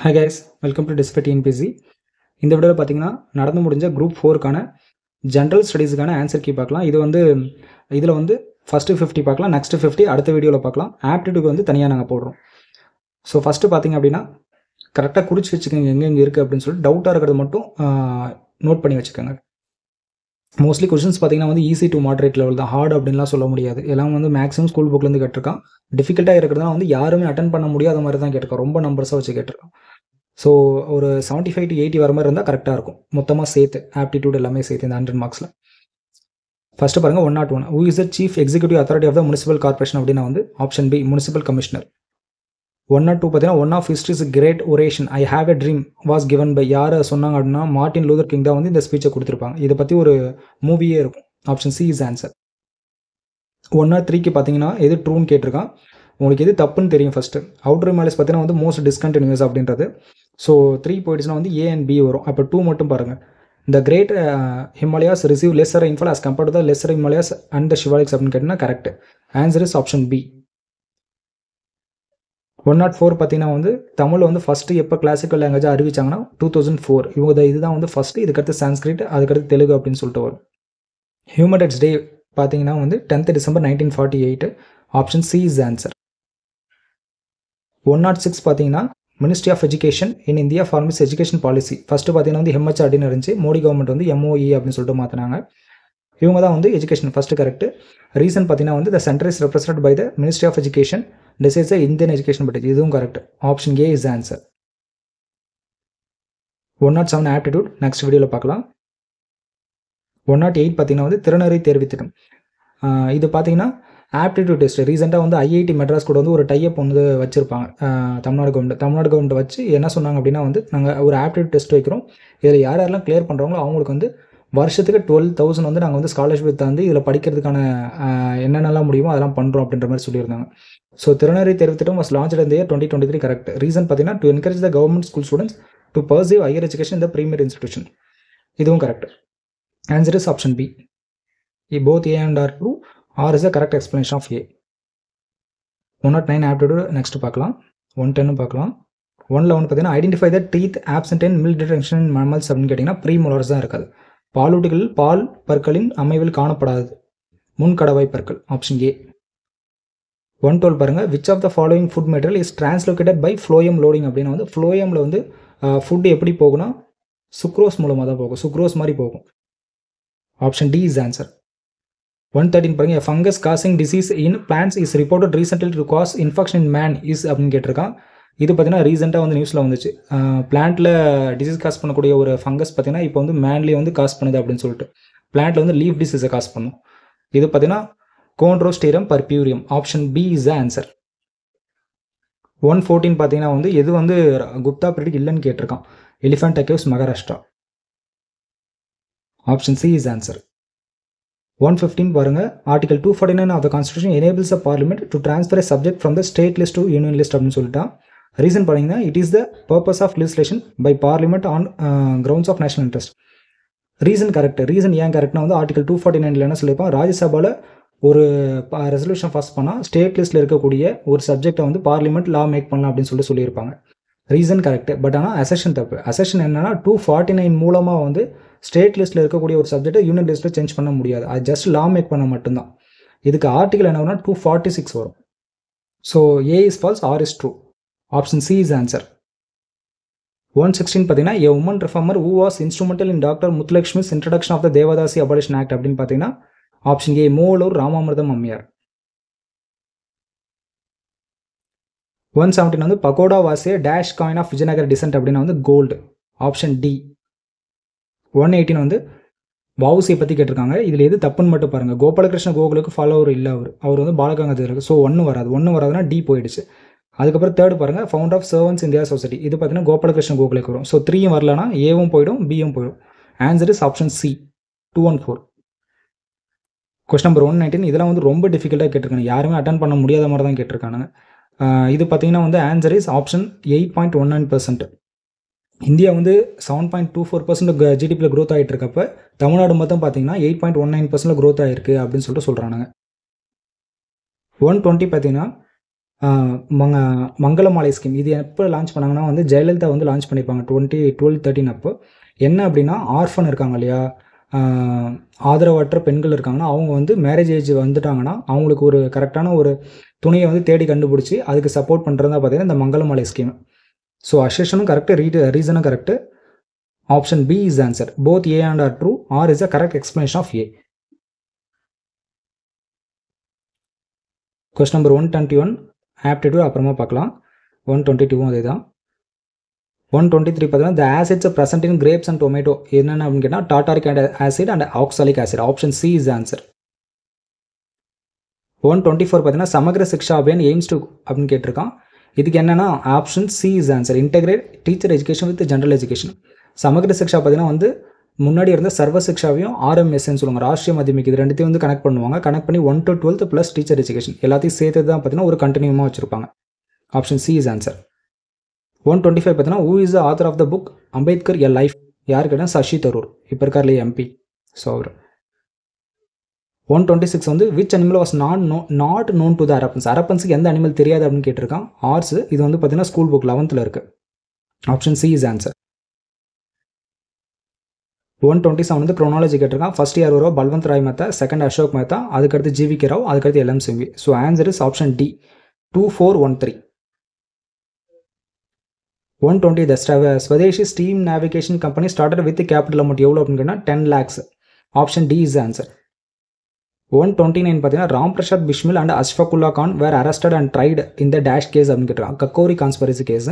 Hi guys, welcome to Display TNPC. இந்த வீடியோவில் பார்த்தீங்கன்னா நடந்து முடிஞ்ச குரூப் 4க்கான ஜென்ரல் ஸ்டடீஸுக்கான ஆன்சர் கீ பார்க்கலாம். இதில் வந்து ஃபஸ்ட்டு 50 பார்க்கலாம், நெக்ஸ்ட் 50 அடுத்த வீடியோவில் பார்க்கலாம். ஆப்டிடியூட் வந்து தனியாக நாங்கள் போடுறோம். ஸோ ஃபஸ்ட்டு பார்த்தீங்க அப்படின்னா கரெக்டாக குறித்து வச்சுக்கோங்க எங்கெங்கே இருக்குது அப்படின்னு சொல்லிட்டு டவுட்டாக இருக்கிறது மட்டும் நோட் பண்ணி வச்சுக்கோங்க. மோஸ்ட்லி கொஷின்ஸ் பார்த்தீங்கன்னா வந்து ஈஸி டு மாடரேட் லெவல் தான், ஹார்ட் அப்படின்லாம் சொல்ல முடியாது. எல்லாம் வந்து மேக்ஸிமம் ஸ்கூல் புக்லேருந்து கேட்டிருக்கான். டிஃபிகல்ட்டாக இருக்கிறதுனா வந்து யாருமே அட்டன் பண்ண முடியாத மாதிரி தான் கேட்டிருக்கோம், ரொம்ப நம்பர்ஸாக வச்சு கேட்டிருக்கோம். ஸோ ஒரு 75 to 80 வர மாதிரி இருந்தால் கரெக்டாக இருக்கும், மொத்தமாக சேர்த்து ஆப்டிடியூட் எல்லாமே சேர்த்து இந்த 100 மார்க்ஸில். ஃபஸ்ட்டு பாருங்கள் 101. Who is the chief executive authority of the municipal corporation அப்படின்னா வந்து ஆப்ஷன் பி முனிசிபல் கமிஷனர். 102 பார்த்தீங்கன்னா one of history's great oration I have a dream was given by யார் சொன்னாங்க அப்படின்னா மார்ட்டின் லூதர் கிங் தான் வந்து இந்த ஸ்பீச்சை கொடுத்துருப்பாங்க. இதை பற்றி ஒரு மூவியே இருக்கும். Option C is answer. 103க்கு பார்த்தீங்கன்னா எது ட்ரூன்னு கேட்டிருக்கான். உங்களுக்கு எது தப்புன்னு தெரியும் ஃபஸ்ட்டு. அவுட்டர் ஹிமாலயஸ் பார்த்தீங்கன்னா வந்து மோஸ்ட் டிஸ்கண்டினியூஸ் அப்படின்றது. ஸோ 3 போயிடுச்சுன்னா வந்து ஏ அண்ட் பி வரும். அப்போ 2 மட்டும் பாருங்கள். The great Himalayas receive lesser rainfall as compared to the lesser Himalayas and the Shivaliks அப்படின்னு கேட்டிங்கன்னா correct. Answer is option B. 104 பார்த்தீங்கன்னா வந்து தமிழ் வந்து ஃபஸ்ட்டு எப்போ கிளாசிக்கல் லாங்குவேஜாக அறிவிச்சாங்கன்னா 2004. இதுதான் வந்து ஃபஸ்ட்டு. இதுக்கடுத்து சான்ஸ்கிரிட், அதுக்கடுத்து தெலுங்கு அப்படின்னு சொல்லிட்டு வரும். ஹியூமன் ரைட்ஸ் டே பார்த்தீங்கன்னா வந்து 10th December 1948. Option C is answer. 106 பார்த்தீங்கன்னா ministry of education in India forms education policy. First பார்த்தீங்கன்னா வந்து எம்ஹெச்ஆர்டின்னு இருந்துச்சு, மோடி கவர்மெண்ட் வந்து எம்ஓஇ அப்படின்னு சொல்லிட்டு மாற்றினாங்க. இவங்க தான் வந்து எஜுகேஷன் ஃபஸ்ட்டு கரெக்ட். ரீசன் பார்த்தீங்கன்னா வந்து the centre is represent by the ministry of education, decides the Indian education budget. இதுவும் correct. Option A is answer. 107 aptitude next வீடியோவில் பார்க்கலாம். 108 பார்த்தீங்கன்னா வந்து திறனறி தேர்வு திட்டம். இது பார்த்தீங்கன்னா ஆப்டிடியூட் டெஸ்ட் ரீசெண்டாக வந்து ஐஐடி மெட்ராஸ் கூட வந்து ஒரு டைப் வந்து வச்சுருப்பாங்க. தமிழ்நாடு கவர்மெண்ட் வச்சு என்ன சொன்னாங்க அப்படின்னா வந்து நாங்கள் ஒரு ஆப்டிடியூட் டெஸ்ட் வைக்கிறோம், இதில் யாரெல்லாம் கிளியர் பண்ணுறாங்களோ அவங்களுக்கு வந்து வருஷத்துக்கு 12,000 வந்து நாங்கள் வந்து ஸ்காலர்ஷிப் தந்து இதில் படிக்கிறதுக்கான என்னென்னலாம் முடியுமோ அதெல்லாம் பண்ணுறோம் அப்படின்ற மாதிரி சொல்லியிருந்தாங்க. ஸோ திறனறி தேர்வு திட்டம் was launched in the year 2023 correct. Reason பார்த்தீங்கன்னா to encourage the government school students to perceive higher education இந்த ப்ரீமியர் இன்ஸ்டிடியூஷன். இதுவும் correct. Answer is option B. Both A and R true. R is the correct explanation of A. 109 aptitude next பார்க்கலாம். 110 பார்க்கலாம். 111 பார்த்தீங்கன்னா identify the teeth absent in milk dentition in mammals அப்படின்னு கேட்டிங்கன்னா ப்ரீமோலர்ஸ் தான் இருக்காது. பாலூட்டிகள் பால் பற்களின் அமைவில் காணப்படாது முன்கடவாய் பற்கள். Option A. 112 பாருங்கள். Which of the following food material is translocated by phloem loading அப்படின்னா வந்து ஃப்ளோயமில் வந்து ஃபுட்டு எப்படி போகும்னா சுக்ரோஸ் மூலமாக தான் போகும், சுக்ரோஸ் மாதிரி போகும். Option D is answer. 113 பாருங்கள். Fungus causing disease in plants is reported recently to cause infection in man is அப்படின்னு கேட்டிருக்கான். இது பார்த்தீங்கன்னா ரீசெண்டாக வந்து நியூஸில் வந்துச்சு. பிளான்ட்டில் டிசீஸ் காஸ் பண்ணக்கூடிய ஒரு ஃபங்கஸ் பார்த்தீங்கன்னா இப்போ வந்து மேன்லேயே வந்து காஸ் பண்ணுது அப்படின்னு சொல்லிட்டு. பிளான்ட்டில் வந்து லீஃப் டிசீஸை காஸ் பண்ணும். இது பார்த்தீங்கன்னா chondrostereum purpureum. Option B is the answer. 114 பார்த்தீங்கன்னா வந்து எது வந்து குப்தா பீரியட் இல்லைன்னு கேட்டிருக்கான். Elephant caves Maharashtra. Option C is answer. 115 பாருங்க. Article 249 of the constitution enables the Parliament to transfer a subject from the state list to union list அப்படின்னு சொல்லிட்டான். Reason பார்த்தீங்கன்னா it is the purpose of legislation by Parliament on grounds of national interest. Reason correct. Reason ஏன் கரெக்ட்னா வந்து article 249 என்ன சொல்லியிருப்பான், ராஜ்யசபாவில் ஒரு resolution pass பண்ணால் ஸ்டேட் லிஸ்ட்டில் இருக்கக்கூடிய ஒரு சப்ஜெக்டை வந்து பார்லிமெண்ட் லா மேக் பண்ணலாம் அப்படின்னு சொல்லியிருப்பாங்க. Reason correct. பட் ஆனால் அசெஷன் தப்பு. அசெஷன் என்னன்னா 249 மூலமாக வந்து ஸ்டேட் லிஸ்ட்டில் இருக்கக்கூடிய ஒரு சப்ஜெக்டை யூனியன் லிஸ்ட்டில் சேஞ்ச் பண்ண முடியாது. அது ஜஸ்ட் லா மேக் பண்ண மட்டும்தான். இதுக்கு ஆர்டிகல் என்ன வரும்னா 246 வரும். So A is false, R is true. Option C is answer. 116 பார்த்தீங்கன்னா a woman reformer who was instrumental in doctor Muthulakshmi's introduction of the Devadasi abolition act அப்படின்னு பார்த்தீங்கன்னா ஆப்ஷன் ஏ மூவலூர் ராமாமிர்தம் அம்மையார். 117 வந்து pagoda was a dash coin of Vijayanagar descent அப்படின்னா வந்து gold. Option D. 118 வந்து வவுசியை பற்றி கேட்டிருக்காங்க. இதில் எது தப்புன்னு மட்டும் பாருங்கள். கோபாலகிருஷ்ண கோகுலுக்கு ஃபாலோவர் இல்லை, அவர் வந்து பாலகங்காதர் இருக்குது. ஸோ ஒன்று வராதுன்னா டி போயிடுச்சு. அதுக்கப்புறம் தேர்டு பாருங்கள். Found of servants India society. இது பார்த்தீங்கன்னா கோபாலகிருஷ்ண கோகுலுக்கு வரும். ஸோ 3யும் வரலன்னா ஏவும் போயிடும், பியும் போயிடும். Answer is option C 214. Question number 119. இதெல்லாம் வந்து ரொம்ப டிஃபிகல்ட்டாக கேட்டிருக்காங்க, யாருமே அட்டன் பண்ண முடியாத மாதிரி தான் கேட்டிருக்காங்க. இது பார்த்தீங்கன்னா வந்து ஆன்சர் இஸ் ஆப்ஷன் 8.19%. இந்தியா வந்து 7.24% ஜிடிபியில் க்ரோத் ஆகிட்டு இருக்கப்ப தமிழ்நாடு மொத்தம் பார்த்தீங்கன்னா 8.19% க்ரோத் ஆகிருக்கு அப்படின்னு சொல்லிட்டு சொல்கிறாங்க. 120 பார்த்தீங்கன்னா மங்களமாலை ஸ்கீம் இது எப்போ லான்ச் பண்ணாங்கன்னா வந்து ஜெயலலிதா வந்து லான்ச் பண்ணியிருப்பாங்க 2012-13 அப்போ. என்ன அப்படின்னா ஆர்ஃபன் இருக்காங்க இல்லையா, ஆதரவற்ற பெண்கள் இருக்காங்கன்னா அவங்க வந்து மேரேஜ் ஏஜ் வந்துட்டாங்கன்னா அவங்களுக்கு ஒரு கரெக்டான ஒரு துணையை வந்து தேடி கண்டுபிடிச்சி அதுக்கு சப்போர்ட் பண்ணுறதா பார்த்தீங்கன்னா இந்த மங்களமாலை ஸ்கீம். ஸோ அசேஷனும் கரெக்டு, ரீசனும் கரெக்டு. Option B is answer. Both A and R true, R is a correct explanation of A. Question number 121 aptitude அப்புறமா பார்க்கலாம். 122 அதே தான். 123 பார்த்தீங்கன்னா the acids present in grapes and tomato என்னென்ன அப்படின்னு கேட்டால் tartaric acid and oxalic acid. Option C is answer. 124 பார்த்தீங்கன்னா Samagra Shiksha Abhiyan aims to அப்படின்னு கேட்டிருக்கான். இதுக்கு என்னென்னா option C is answer. Integrate teacher education with general education. Samagra Shiksha பார்த்தீங்கன்னா வந்து முன்னாடி இருந்த சர்வ சிக்ஷாவையும் ஆர்எம்எஸ்ன்னு சொல்லுவாங்க, ராஷ்ட்ரிய மத்தியமிக், இது ரெண்டுத்தையும் வந்து கனெக்ட் பண்ணுவாங்க. கனெக்ட் பண்ணி 1 to 12th plus teacher education எல்லாத்தையும் சேர்த்து தான் பார்த்தீங்கன்னா ஒரு கண்டினியூமாக வச்சுருப்பாங்க. Option C is answer. 125 பார்த்தீங்கன்னா who is the author of the book Ambedkar a life, யார் கேட்டால் சசி தரூர், இப்போ இருக்கார் இல்லையா எம்பி, ஸோ அவர். 126 வந்து which animal was not known to the அரப்பன்ஸ். அரப்பன்ஸுக்கு எந்த அனிமல் தெரியாது அப்படின்னு கேட்டிருக்கான். ஆர்ஸ் இது வந்து பார்த்தீங்கன்னா ஸ்கூல் புக் 11th இருக்குது. Option C is answer. 127 வந்து க்ரோனாலஜி கேட்டிருக்கான். ஃபர்ஸ்ட் இயர் வரும் பல்வந்த் ராய் மேத்தா, செகண்ட் அசோக் மேத்தா, அதுக்கடுத்து ஜிவிகே ராவ், அதுக்கடுத்து LM Singhvi. So answer is option D 2413. 120 the Swadeshi steam navigation company started with capital amount எவ்வளோ அப்படின்னு கேட்டால் 10 lakhs. Option D is answer. 129 பார்த்தீங்கன்னா Ram Prasad Bismil and Ashfaqulla Khan were arrested and tried இந்த டேஷ் கேஸ் அப்படின்னு கேட்டிருக்காங்க. Kakori conspiracy case.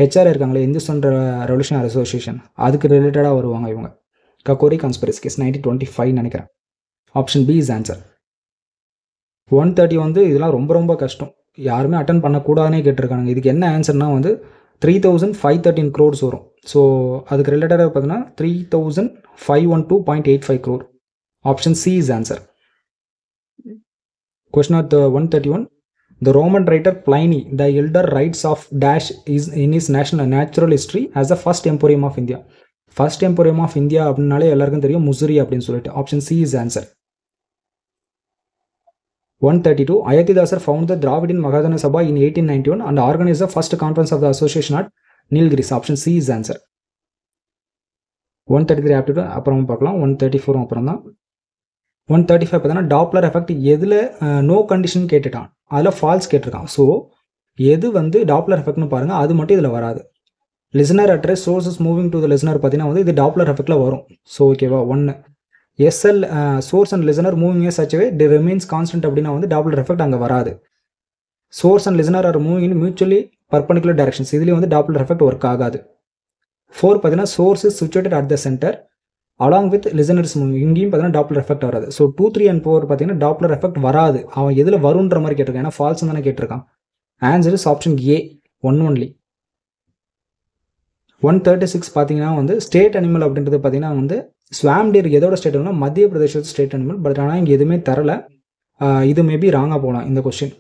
ஹெச்ஆர் இருக்காங்களே இந்துஸ்தான் ரெவல்யூஷனரி அசோசியேஷன், அதுக்கு ரிலேட்டடாக வருவாங்க இவங்க. கக்கோரி கான்ஸ்பரசி கேஸ் 1925 நினைக்கிறேன். Option B is answer. 130 வந்து இதெல்லாம் ரொம்ப ரொம்ப கஷ்டம், யாருமே அட்டன் பண்ணக்கூடாதுன்னே கேட்டிருக்காங்க. இதுக்கு என்ன ஆன்சர்னா வந்து 3513 crores வரும். ஸோ அதுக்கு ரிலேட்டடாக பார்த்தீங்கன்னா 3512.85 crore. Option C is answer. Question 131 the Roman writer Pliny the elder writes of dash is in his natural history as the first emporium of India. First emporium of India அப்படின்னாலே எல்லாருக்கும் தெரியும் முசிறி அப்படின்னு சொல்லிட்டு. Option C is answer. 132 Ayatidasar found the Dravidian Magadhana Sabha in 1891 and organized the first conference of the association at Nilgiris. Option C is answer. 133 aptitude அப்புறம் பார்க்கலாம். 134 அப்புறம் தான். 135 பார்த்தீங்கன்னா டாப்ளர் எஃபெக்ட் எதில் நோ கண்டிஷன் கேட்டுட்டான், அதில் ஃபால்ஸ் கேட்டிருக்கான். So எது வந்து டாப்ளர் எஃபெக்ட்னு பாருங்கள், அது மட்டும் இதில் வராது. Listener at rest sources moving to the listener பார்த்தீங்கன்னா வந்து இது டாப்ளர் எஃபெக்டில் வரும். ஸோ ஓகேவா. 1 S L source and listener moving such way D remains constant அப்படின்னா வந்து டாப்ளர் எஃபெக்ட் அங்கே வராது. Source and listener are moving in mutually perpendicular directions, இதுலேயும் வந்து டாப்ளர் எஃபெக்ட் ஒர்க் ஆகாது. 4 பார்த்தீங்கன்னா source is situated at the centre along with listeners moving, இங்கேயும் பார்த்தீங்கன்னா டாப்ளர் எஃபெக்ட் வராது. ஸோ 2, 3 and 4 பார்த்தீங்கன்னா டாப்ளர் எஃபெக்ட் வராது. அவன் எதில் வருன்ற மாதிரி கேட்டிருக்கான், ஏன்னா ஃபால்ஸ் தானே கேட்டிருக்கான். Answer is option A 1 only. 136 பார்த்தீங்கன்னா வந்து ஸ்டேட் அனிமல் அப்படின்றது பார்த்தீங்கன்னா வந்து ஸ்வாம் டீர் எதோட ஸ்டேட் அனிமல், மத்திய பிரதேச ஸ்டேட் அனிமல். பட் ஆனால் இங்கே எதுவுமே தரல. இது மேபி ராங்காக போகலாம் இந்த கொஸ்டின்.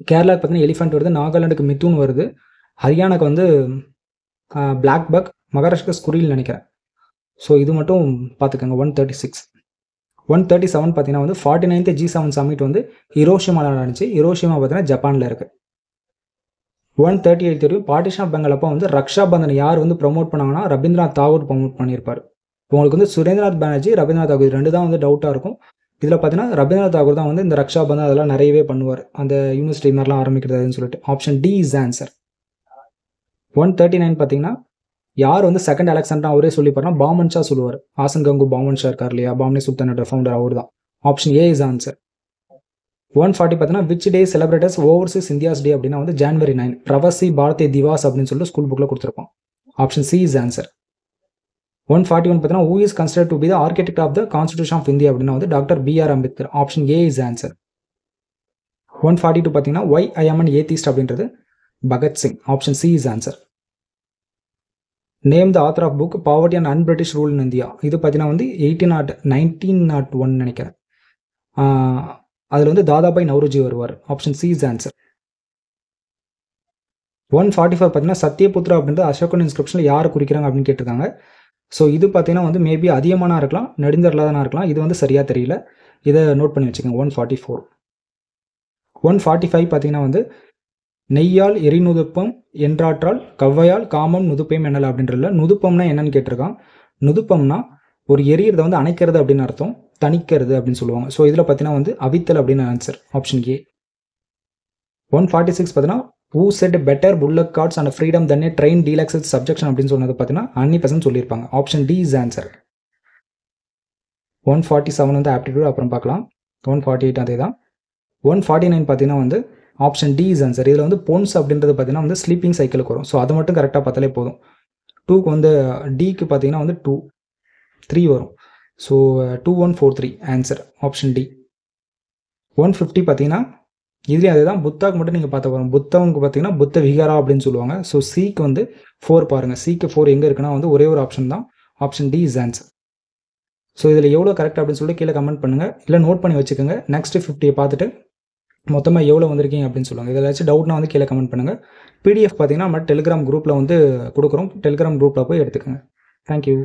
கேரளாவுக்கு பார்த்தீங்கன்னா எலிஃபென்ட் வருது, நாகாலாண்டுக்கு மித்துன் வருது, ஹரியானாக்கு வந்து பிளாக் பக், மகாராஷ்டிரா ஸ்குரில் நினைக்கிறேன். ஸோ இது மட்டும் பார்த்துக்கோங்க. 136. 137 பார்த்தீங்கன்னா வந்து 49th G7 சமிட் வந்து ஹிரோஷிமாவில் நடந்துச்சு. ஹிரோஷிமா பார்த்தீங்கன்னா ஜப்பானில் இருக்குது. 138 தெரியும் பார்ட்டிஷன் ஆஃப் பெங்கால் அப்போ வந்து ரக்ஷா பந்தன் யார் வந்து ப்ரொமோட் பண்ணாங்கன்னா ரவீந்திரநாத் தாகூர் ப்ரொமோட் பண்ணியிருப்பார். உங்களுக்கு வந்து சுரேந்திரநாத் பானர்ஜி, ரவீந்திரநாத் தாகூர் ரெண்டு தான் வந்து டவுட்டாக இருக்கும். இதில் பார்த்தீங்கன்னா ரவீந்திரநாத் தாகூர் தான் வந்து இந்த ரக்ஷா பந்தன் அதெல்லாம் நிறையவே பண்ணுவார், அந்த யூனிவர்சிட்டி மாதிரிலாம் ஆரம்பிக்கிறதுன்னு சொல்லிட்டு. Option D is answer. 139 பார்த்தீங்கன்னா யார் வந்து செகண்ட் அலெக்சாண்டர் அவரே சொல்லிப்பாருன்னா பாமன் ஷா சொல்லுவார். ஆசன் கங்கு பாமன் ஷா இருக்கார் இல்லையா, பாமனி சுல்தானோட ஃபவுண்டர் அவர் தான். Option A is answer. 140 பார்த்தீங்கன்னா விச் டே செலிப்ரேட்டர்ஸ் ஓவர்சீஸ் இந்தியாஸ் டே அப்படின்னா வந்து January 9 பிரவாசி பாரதிய திவாஸ் அப்படின்னு சொல்லிட்டு ஸ்கூல் புக்கில் கொடுத்துருப்போம். Option C is answer. 141 பார்த்தீங்கன்னா who is considered to be the architect of the Constitution of India அப்படின்னா வந்து doctor B.R. Ambedkar. Option A is answer. 142 பார்த்தீங்கன்னா why I am an atheist அப்படின்றது Bhagat Singh. Option C is answer. Name the author of book poverty and unBritish rule in India. இது பார்த்தீங்கன்னா வந்து 1901 நினைக்கிறேன். அதில் வந்து தாதாபாய் நவ்ரோஜி வருவார். Option C is answer. 144 பார்த்தீங்கன்னா சத்யபுத்ரா அப்படின்றது அசோகன் இன்ஸ்கிரிப்ஷனில் யார் குறிக்கிறாங்க அப்படின்னு கேட்டிருக்காங்க. ஸோ இது பார்த்தீங்கன்னா வந்து மேபி அதிகமானா இருக்கலாம், நெடுந்தரலாதானா இருக்கலாம். இது வந்து சரியாக தெரியல, இதை நோட் பண்ணி வச்சுக்கோங்க. 144. 145 பார்த்தீங்கன்னா வந்து நெய்யால் எரிநுதுப்பம் என்றாற்றால் கவ்வையால் காமம் நுதுப்பையும் என்னல அப்படின்றதுல நுதுப்பம்னா என்னன்னு கேட்டிருக்கான். நுதுப்பம்னா ஒரு எரியறதை வந்து அணைக்கிறது அப்படின்னு அர்த்தம், தணிக்கிறது அப்படின்னு சொல்லுவாங்க. ஸோ இதில் பார்த்தீங்கன்னா வந்து அவித்தல் அப்படின்னு ஆன்சர் ஆப்ஷன் ஏ. 146 பார்த்தீங்கன்னா who said better bullock carts and freedom than a train deluxe with subjection அப்படின்னு சொன்னது பார்த்தீங்கன்னா அன்னி பெசன்ட் சொல்லியிருப்பாங்க. Option D is answer. 147 வந்து ஆப்டிடியூட் அப்புறம் பார்க்கலாம். 148 அதே தான். 149 பார்த்தீங்கன்னா வந்து ஆப்ஷன் டி இஸ் ஆன்சர். இதில் வந்து பொன்ஸ் அப்படின்றது பார்த்தீங்கன்னா வந்து ஸ்லீப்பிங் சைக்கிளுக்கு வரும். ஸோ அதை மட்டும் கரெக்டாக பார்த்தாலே போதும். 2க்கு வந்து டிக்கு பார்த்தீங்கன்னா வந்து 2 3 வரும். So 2143 answer option D. 150 பார்த்தீங்கன்னா இதுலேயும் அதே தான். புத்தாக்கு மட்டும் நீங்கள் பார்த்த போகிறோம். புத்தவங்க பார்த்தீங்கன்னா புத்த விகாரா அப்படின்னு சொல்லுவாங்க. ஸோ சிக்கு வந்து 4 பாருங்கள். சிக்கு 4 எங்கே இருக்குன்னா வந்து ஒரே ஒரு ஆப்ஷன் தான். Option D is answer. So இதில் எவ்வளோ கரெக்ட் அப்படின்னு சொல்லிட்டு கீழே கமெண்ட் பண்ணுங்கள், இல்லை நோட் பண்ணி வச்சுக்கோங்க. நெக்ஸ்ட் 50 பார்த்துட்டு மொத்தமாக எவ்வளோ வந்திருக்கீங்க அப்படின்னு சொல்லுவாங்க. இதில் ஏதாச்சும் டவுட்னா வந்து கீழே கமெண்ட் பண்ணுங்கள். பிடிஎஃப் பார்த்தீங்கன்னா நம்ம டெலிகிராம் குரூப்பில் வந்து கொடுக்குறோம். டெலிகிராம் குரூப்பில் போய் எடுத்துக்கோங்க. தேங்க்யூ.